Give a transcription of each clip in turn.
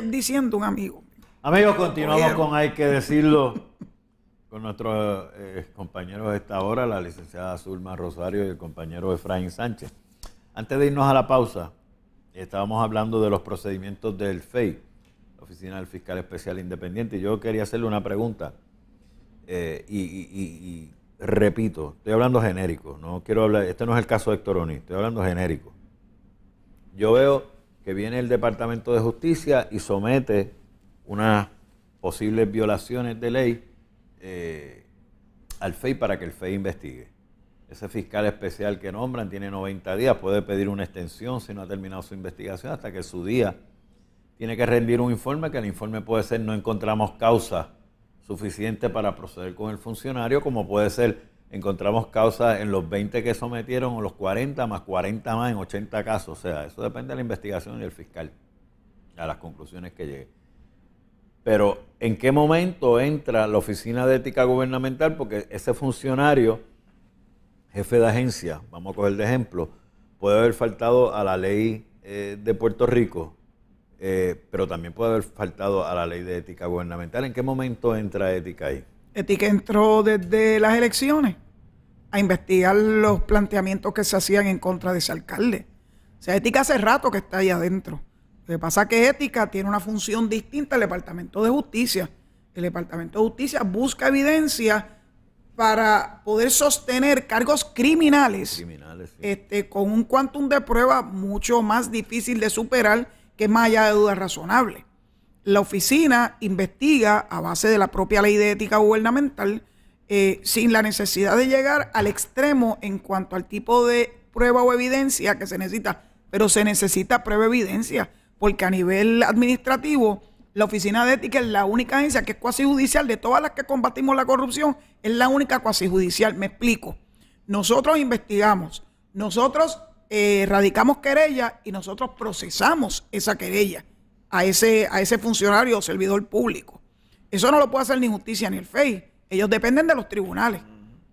diciendo un amigo. Amigos, continuamos con Hay que decirlo con nuestros compañeros de esta hora, la licenciada Zulma Rosario y el compañero Efraín Sánchez. Antes de irnos a la pausa, estábamos hablando de los procedimientos del FEI, la Oficina del Fiscal Especial Independiente, y yo quería hacerle una pregunta. Y repito, estoy hablando genérico, no quiero hablar, este no es el caso de Héctor O'Neill, estoy hablando genérico. Yo veo que viene el Departamento de Justicia y somete unas posibles violaciones de ley al FEI para que el FEI investigue. Ese fiscal especial que nombran tiene 90 días, puede pedir una extensión si no ha terminado su investigación hasta que su día tiene que rendir un informe, que el informe puede ser no encontramos causa suficiente para proceder con el funcionario, como puede ser encontramos causa en los 20 que sometieron o los 40 más 40 más en 80 casos. O sea, eso depende de la investigación y del fiscal, a las conclusiones que llegue. Pero, ¿en qué momento entra la Oficina de Ética Gubernamental? Porque ese funcionario, jefe de agencia, vamos a coger de ejemplo, puede haber faltado a la ley de Puerto Rico, pero también puede haber faltado a la ley de ética gubernamental. ¿En qué momento entra ética ahí? Ética entró desde las elecciones a investigar los planteamientos que se hacían en contra de ese alcalde. O sea, ética hace rato que está ahí adentro. Lo que pasa es que ética tiene una función distinta al Departamento de Justicia. El Departamento de Justicia busca evidencia para poder sostener cargos criminales sí. Con un quantum de prueba mucho más difícil de superar, que es más allá de dudas razonables. La oficina investiga a base de la propia ley de ética gubernamental sin la necesidad de llegar al extremo en cuanto al tipo de prueba o evidencia que se necesita, pero se necesita prueba o evidencia, porque a nivel administrativo la oficina de ética es la única agencia que es cuasi judicial de todas las que combatimos la corrupción, es la única cuasi judicial. Me explico. Nosotros investigamos, nosotros radicamos querella y nosotros procesamos esa querella a ese funcionario o servidor público. Eso no lo puede hacer ni justicia ni el FEI. Ellos dependen de los tribunales.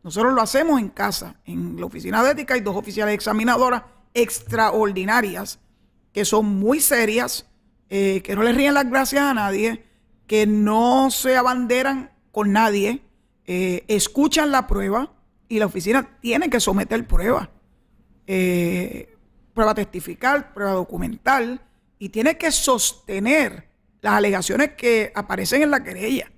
Nosotros lo hacemos en casa. En la oficina de ética hay 2 oficiales examinadoras extraordinarias que son muy serias, que no les ríen las gracias a nadie, que no se abanderan con nadie, escuchan la prueba y la oficina tiene que someter prueba. Prueba testifical, prueba documental, y tiene que sostener las alegaciones que aparecen en la querella.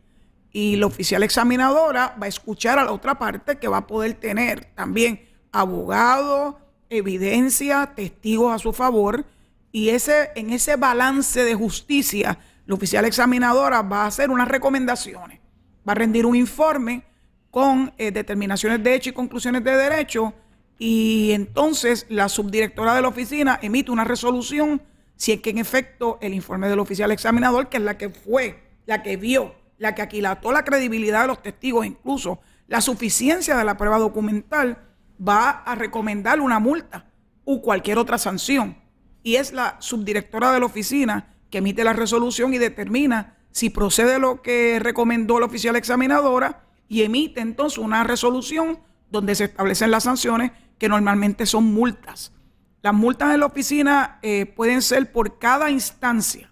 Y la oficial examinadora va a escuchar a la otra parte, que va a poder tener también abogado, evidencia, testigos a su favor, y en ese balance de justicia, la oficial examinadora va a hacer unas recomendaciones, va a rendir un informe con determinaciones de hecho y conclusiones de derecho, y entonces la subdirectora de la oficina emite una resolución si es que en efecto el informe del oficial examinador, que es la que fue, la que vio, la que aquilató la credibilidad de los testigos, incluso la suficiencia de la prueba documental, va a recomendar una multa o cualquier otra sanción. Y es la subdirectora de la oficina que emite la resolución y determina si procede lo que recomendó la oficial examinadora y emite entonces una resolución donde se establecen las sanciones, que normalmente son multas. Las multas en la oficina pueden ser por cada instancia.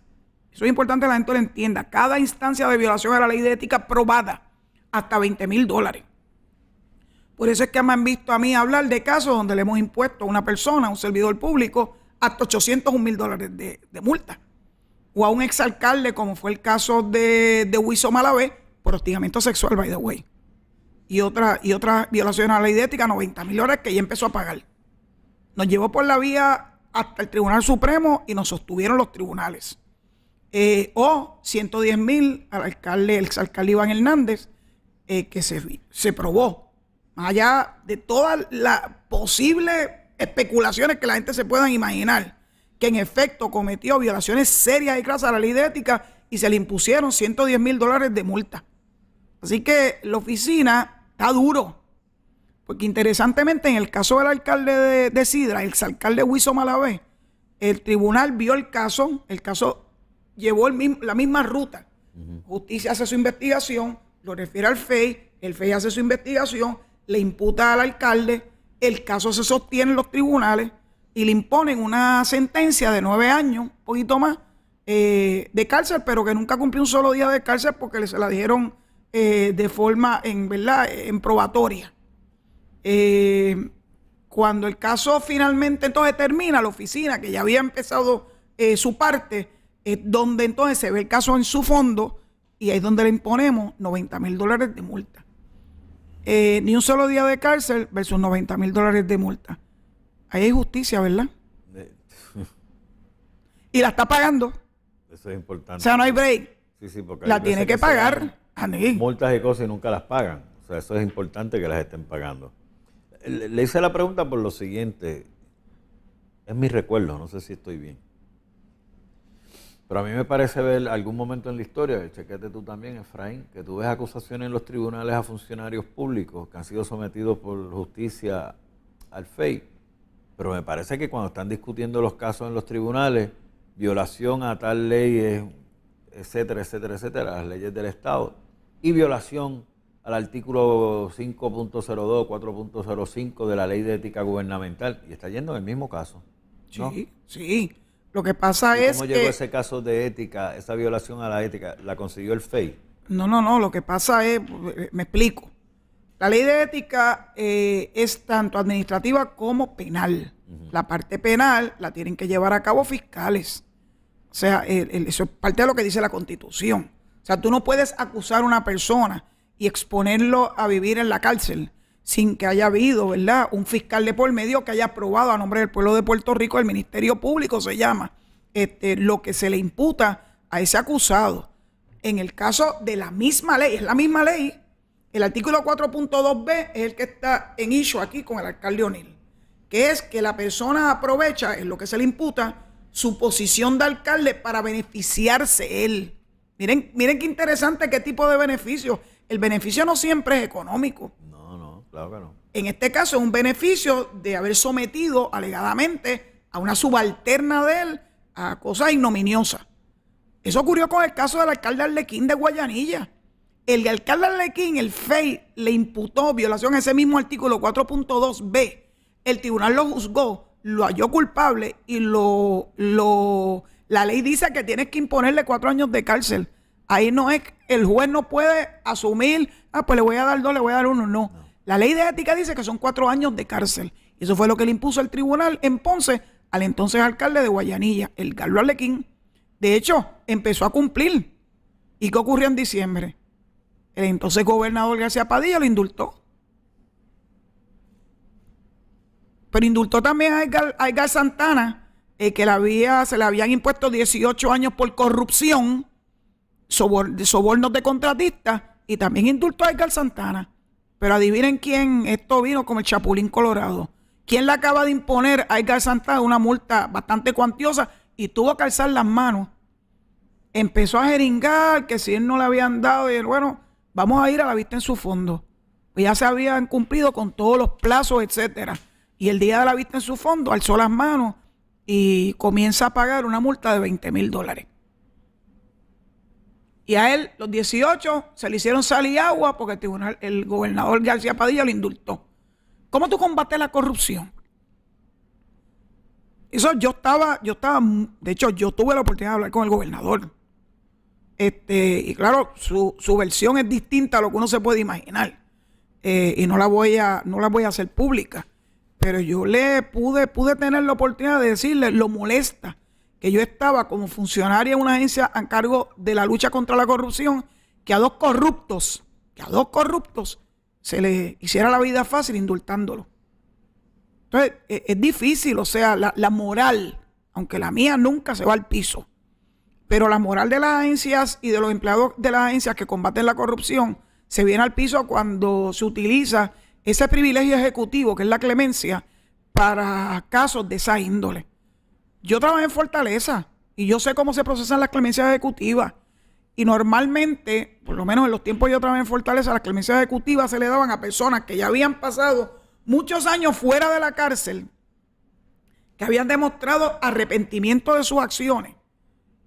Eso es importante que la gente lo entienda. Cada instancia de violación a la ley de ética probada, hasta $20,000. Por eso es que me han visto a mí hablar de casos donde le hemos impuesto a una persona, a un servidor público, hasta $801,000 de multa. O a un exalcalde, como fue el caso de Wiso Malavé, por hostigamiento sexual, by the way. Y otra violación a la ley de ética, $90,000 que ella empezó a pagar. Nos llevó por la vía hasta el Tribunal Supremo y nos sostuvieron los tribunales. O $110,000 al alcalde, el exalcalde Iván Hernández, que se probó, más allá de todas las posibles especulaciones que la gente se puedan imaginar, que en efecto cometió violaciones serias y claras a la ley de ética y se le impusieron $110,000 de multa. Así que la oficina está duro, porque interesantemente en el caso del alcalde de Sidra, el exalcalde Wiso Malavé, el tribunal vio el caso llevó la misma ruta. Justicia hace su investigación, lo refiere al FEI, el FEI hace su investigación, le imputa al alcalde, el caso se sostiene en los tribunales y le imponen una sentencia de 9 años, un poquito más, de cárcel, pero que nunca cumplió un solo día de cárcel porque se la dieron de forma, ¿verdad?, en probatoria. Cuando el caso finalmente entonces termina, la oficina, que ya había empezado su parte, es donde entonces se ve el caso en su fondo y ahí es donde le imponemos $90,000 de multa. Ni un solo día de cárcel versus $90,000 de multa. Ahí hay justicia, ¿verdad? Y la está pagando. Eso es importante. O sea, no hay break. Sí, porque la tiene que pagar. Multas y cosas y nunca las pagan. O sea, eso es importante que las estén pagando. Le hice la pregunta por lo siguiente. Es mi recuerdo, no sé si estoy bien. Pero a mí me parece ver algún momento en la historia, chequete tú también, Efraín, que tú ves acusaciones en los tribunales a funcionarios públicos que han sido sometidos por justicia al FEI. Pero me parece que cuando están discutiendo los casos en los tribunales, violación a tal ley, etcétera, etcétera, etcétera, las leyes del Estado, y violación al artículo 5.02, 4.05 de la Ley de Ética Gubernamental, y está yendo en el mismo caso, ¿no? Sí, sí. Lo que pasa ¿Y es cómo que... llegó ese caso de ética, esa violación a la ética? ¿La consiguió el FEI? No. Lo que pasa es... Me explico. La ley de ética es tanto administrativa como penal. La parte penal la tienen que llevar a cabo fiscales. O sea, eso es parte de lo que dice la Constitución. O sea, tú no puedes acusar a una persona y exponerlo a vivir en la cárcel sin que haya habido, ¿verdad?, un fiscal de por medio que haya aprobado a nombre del pueblo de Puerto Rico, el Ministerio Público se llama, lo que se le imputa a ese acusado. En el caso de la misma ley, es la misma ley, el artículo 4.2b es el que está en issue aquí con el alcalde O'Neill, que es que la persona aprovecha, en lo que se le imputa, su posición de alcalde para beneficiarse él. Miren qué interesante qué tipo de beneficio. El beneficio no siempre es económico. No, claro que no. En este caso es un beneficio de haber sometido alegadamente a una subalterna de él a cosas ignominiosas. Eso ocurrió con el caso del alcalde Arlequín de Guayanilla. El alcalde Arlequín, el FEI, le imputó violación a ese mismo artículo 4.2b. El tribunal lo juzgó, lo halló culpable y la ley dice que tienes que imponerle 4 años de cárcel. Ahí no es, el juez no puede asumir, pues le voy a dar 2, le voy a dar 1, no. La ley de ética dice que son 4 años de cárcel. Y eso fue lo que le impuso el tribunal en Ponce al entonces alcalde de Guayanilla, el Carlos Arlequín. De hecho, empezó a cumplir. ¿Y qué ocurrió en diciembre? El entonces gobernador García Padilla lo indultó. Pero indultó también a Edgar Santana, que se le habían impuesto 18 años por corrupción, sobornos de contratistas, y también indultó a Edgar Santana. Pero adivinen quién, esto vino como el Chapulín Colorado. ¿Quién le acaba de imponer a Edgar Santana una multa bastante cuantiosa y tuvo que alzar las manos? Empezó a jeringar que si él no le habían dado, y él, bueno, vamos a ir a la vista en su fondo. Pues ya se habían cumplido con todos los plazos, etcétera. Y el día de la vista en su fondo alzó las manos y comienza a pagar una multa de $20,000. Y a él, los 18, se le hicieron sal y agua porque el gobernador García Padilla lo indultó. ¿Cómo tú combates la corrupción? Eso yo estaba, de hecho, yo tuve la oportunidad de hablar con el gobernador. Y claro, su versión es distinta a lo que uno se puede imaginar. Y no la voy a hacer pública. Pero yo pude tener la oportunidad de decirle lo molesta que yo estaba como funcionaria en una agencia a cargo de la lucha contra la corrupción, que a dos corruptos se les hiciera la vida fácil indultándolo. Entonces, es difícil, o sea, la moral, aunque la mía nunca se va al piso, pero la moral de las agencias y de los empleados de las agencias que combaten la corrupción se viene al piso cuando se utiliza ese privilegio ejecutivo, que es la clemencia, para casos de esa índole. Yo trabajé en Fortaleza y yo sé cómo se procesan las clemencias ejecutivas. Y normalmente, por lo menos en los tiempos que yo trabajé en Fortaleza, las clemencias ejecutivas se le daban a personas que ya habían pasado muchos años fuera de la cárcel, que habían demostrado arrepentimiento de sus acciones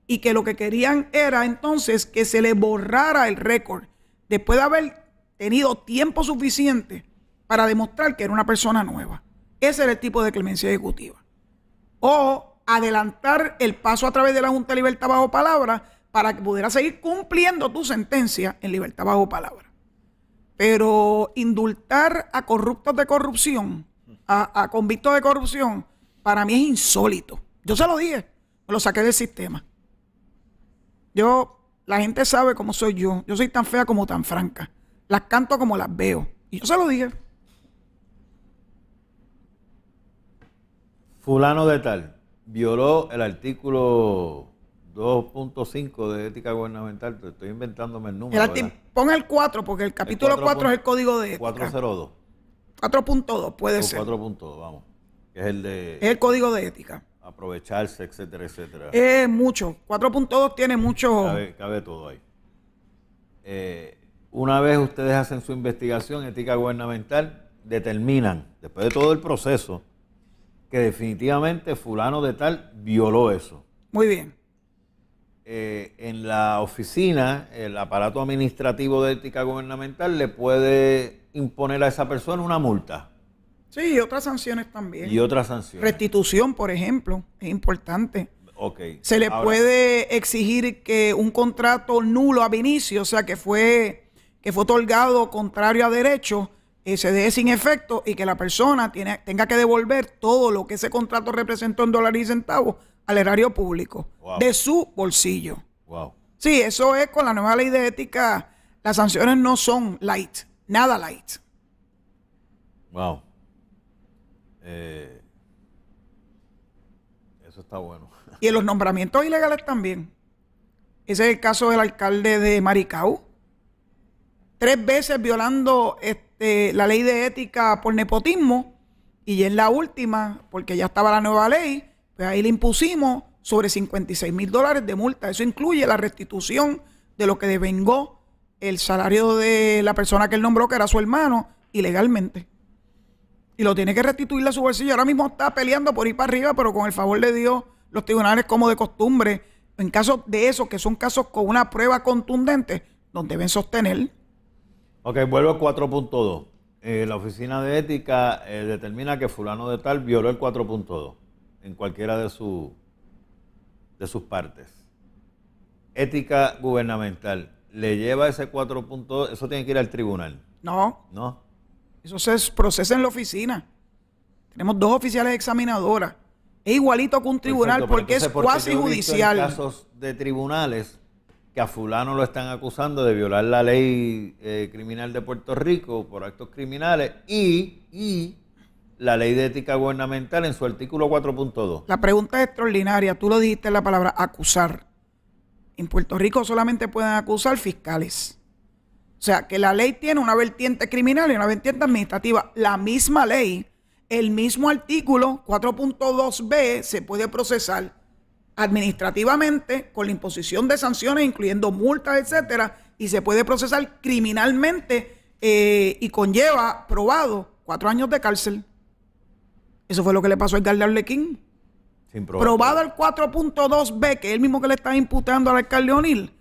y que lo que querían era entonces que se les borrara el récord después de haber tenido tiempo suficiente para demostrar que era una persona nueva. Ese era el tipo de clemencia ejecutiva. O adelantar el paso a través de la Junta de Libertad Bajo Palabra para que pudieras seguir cumpliendo tu sentencia en libertad bajo palabra. Pero indultar a corruptos de corrupción, a convictos de corrupción, para mí es insólito. Yo se lo dije, me lo saqué del sistema. La gente sabe cómo soy yo. Yo soy tan fea como tan franca. Las canto como las veo. Y yo se lo dije. Fulano de tal violó el artículo 2.5 de ética gubernamental. Te estoy inventándome el número. Pon el 4, porque el capítulo 4 es el código de ética. 402. 4.2 puede ser. 4.2, vamos. Que es el de... Es el código de ética. Aprovecharse, etcétera, etcétera. Es mucho. 4.2 tiene mucho... Cabe todo ahí. Una vez ustedes hacen su investigación ética gubernamental, determinan, después de todo el proceso, que definitivamente fulano de tal violó eso. Muy bien. En la oficina, el aparato administrativo de ética gubernamental le puede imponer a esa persona una multa. Sí, y otras sanciones también. Y otras sanciones. Restitución, por ejemplo, es importante. Okay. Se le puede exigir que un contrato nulo ab inicio, o sea, que fue otorgado contrario a derecho, se dé sin efecto y que la persona tenga que devolver todo lo que ese contrato representó en dólares y centavos al erario público, de su bolsillo. Wow. Sí, eso es con la nueva ley de ética. Las sanciones no son light, nada light. Wow. Eso está bueno. Y en los nombramientos ilegales también. Ese es el caso del alcalde de Maricao. 3 veces violando la ley de ética por nepotismo. Y en la última, porque ya estaba la nueva ley, pues ahí le impusimos sobre $56,000 de multa. Eso incluye la restitución de lo que devengó el salario de la persona que él nombró, que era su hermano, ilegalmente. Y lo tiene que restituirle a su bolsillo. Ahora mismo está peleando por ir para arriba, pero con el favor de Dios, los tribunales, como de costumbre, en casos de esos, que son casos con una prueba contundente, donde deben sostener. Ok, vuelvo al 4.2. La oficina de ética determina que fulano de tal violó el 4.2 en cualquiera de sus partes. Ética gubernamental, ¿le lleva ese 4.2? Eso tiene que ir al tribunal. No. ¿No? Eso se procesa en la oficina. Tenemos 2 oficiales examinadoras. Es igualito que un tribunal. Perfecto, porque es cuasi judicial. Hay casos de tribunales que a fulano lo están acusando de violar la ley criminal de Puerto Rico por actos criminales y la ley de ética gubernamental en su artículo 4.2. La pregunta es extraordinaria. Tú lo dijiste en la palabra acusar. En Puerto Rico solamente pueden acusar fiscales. O sea, que la ley tiene una vertiente criminal y una vertiente administrativa. La misma ley, el mismo artículo 4.2b se puede procesar administrativamente con la imposición de sanciones, incluyendo multas, etcétera, y se puede procesar criminalmente y conlleva, probado, 4 años de cárcel. Eso fue lo que le pasó a Edgar Arlequín. Sin probado el 4.2b, que es el mismo que le está imputando al alcalde O'Neill.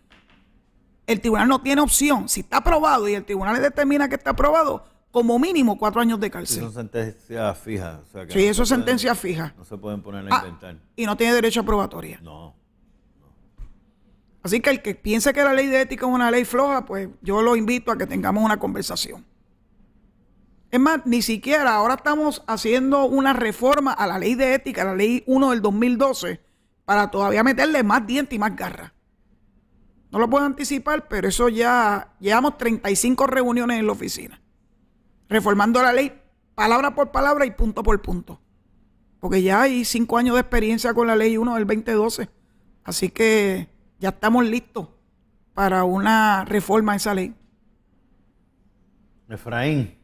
El tribunal no tiene opción. Si está aprobado y el tribunal determina que está aprobado, como mínimo 4 años de cárcel. Son sentencias fijas. O sea que sí, eso es sentencia fija. No se pueden poner a inventar. Y no tiene derecho a probatoria. No. Así que el que piense que la ley de ética es una ley floja, pues yo lo invito a que tengamos una conversación. Es más, ni siquiera ahora estamos haciendo una reforma a la ley de ética, la ley 1 del 2012, para todavía meterle más diente y más garra. No lo puedo anticipar, pero eso ya llevamos 35 reuniones en la oficina, reformando la ley palabra por palabra y punto por punto. Porque ya hay 5 años de experiencia con la ley 1 del 2012. Así que ya estamos listos para una reforma a esa ley. Efraín.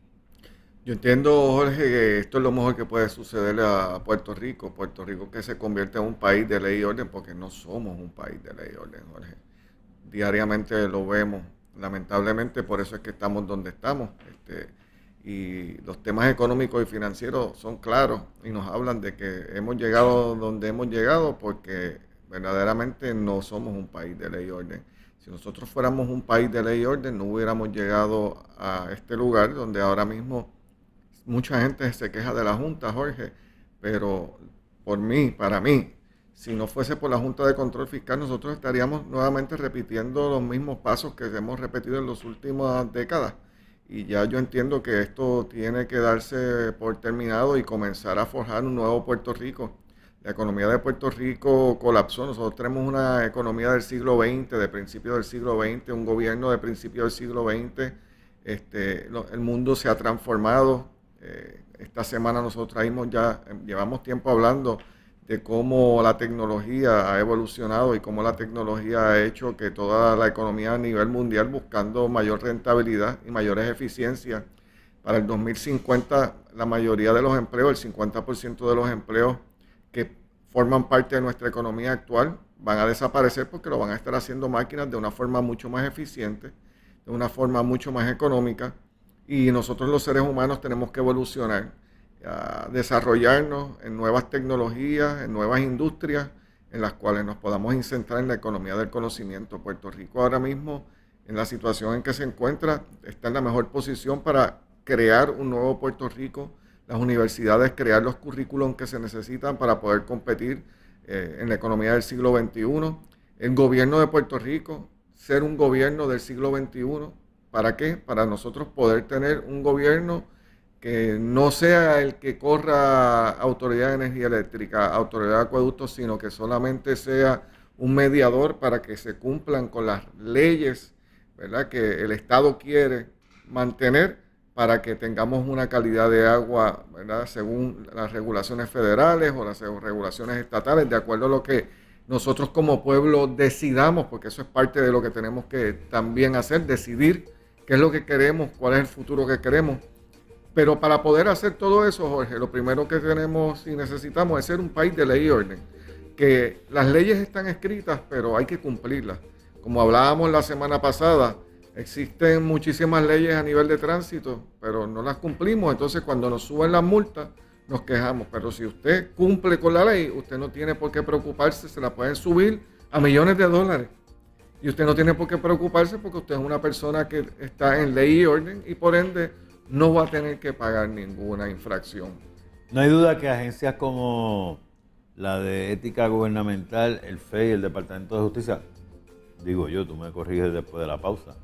Yo entiendo, Jorge, que esto es lo mejor que puede sucederle a Puerto Rico. Puerto Rico que se convierte en un país de ley y orden, porque no somos un país de ley y orden, Jorge. Diariamente lo vemos. Lamentablemente, por eso es que estamos donde estamos. Y los temas económicos y financieros son claros y nos hablan de que hemos llegado donde hemos llegado porque verdaderamente no somos un país de ley y orden. Si nosotros fuéramos un país de ley y orden, no hubiéramos llegado a este lugar donde ahora mismo mucha gente se queja de la Junta, Jorge, pero para mí, si no fuese por la Junta de Control Fiscal, nosotros estaríamos nuevamente repitiendo los mismos pasos que hemos repetido en las últimas décadas. Y ya yo entiendo que esto tiene que darse por terminado y comenzar a forjar un nuevo Puerto Rico. La economía de Puerto Rico colapsó. Nosotros tenemos una economía del siglo XX, de principios del siglo XX, un gobierno de principios del siglo XX. El mundo se ha transformado. Esta semana nosotros llevamos tiempo hablando de cómo la tecnología ha evolucionado y cómo la tecnología ha hecho que toda la economía a nivel mundial, buscando mayor rentabilidad y mayores eficiencias. Para el 2050, la mayoría de los empleos, el 50% de los empleos que forman parte de nuestra economía actual, van a desaparecer porque lo van a estar haciendo máquinas de una forma mucho más eficiente, de una forma mucho más económica, y nosotros los seres humanos tenemos que evolucionar, a desarrollarnos en nuevas tecnologías, en nuevas industrias, en las cuales nos podamos incentrar en la economía del conocimiento. Puerto Rico ahora mismo, en la situación en que se encuentra, está en la mejor posición para crear un nuevo Puerto Rico, las universidades crear los currículums que se necesitan para poder competir en la economía del siglo XXI, el gobierno de Puerto Rico ser un gobierno del siglo XXI. ¿Para qué? Para nosotros poder tener un gobierno que no sea el que corra Autoridad de Energía Eléctrica, Autoridad de Acueductos, sino que solamente sea un mediador para que se cumplan con las leyes, ¿verdad?, que el Estado quiere mantener para que tengamos una calidad de agua, ¿verdad?, según las regulaciones federales o las regulaciones estatales, de acuerdo a lo que nosotros como pueblo decidamos, porque eso es parte de lo que tenemos que también hacer, decidir qué es lo que queremos, cuál es el futuro que queremos. Pero para poder hacer todo eso, Jorge, lo primero que tenemos y necesitamos es ser un país de ley y orden. Que las leyes están escritas, pero hay que cumplirlas. Como hablábamos la semana pasada, existen muchísimas leyes a nivel de tránsito, pero no las cumplimos. Entonces, cuando nos suben las multas, nos quejamos. Pero si usted cumple con la ley, usted no tiene por qué preocuparse. Se la pueden subir a millones de dólares. Y usted no tiene por qué preocuparse porque usted es una persona que está en ley y orden y por ende no va a tener que pagar ninguna infracción. No hay duda que agencias como la de Ética Gubernamental, el FEI y el Departamento de Justicia, digo yo, tú me corriges después de la pausa,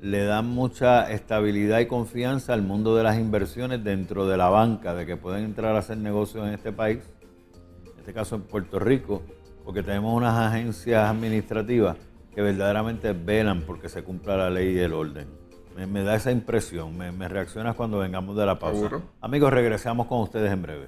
le dan mucha estabilidad y confianza al mundo de las inversiones dentro de la banca, de que pueden entrar a hacer negocios en este país, en este caso en Puerto Rico, porque tenemos unas agencias administrativas que verdaderamente velan porque se cumpla la ley y el orden. Me da esa impresión, me reaccionas cuando vengamos de la pausa. ¿Seguro? Amigos, regresamos con ustedes en breve.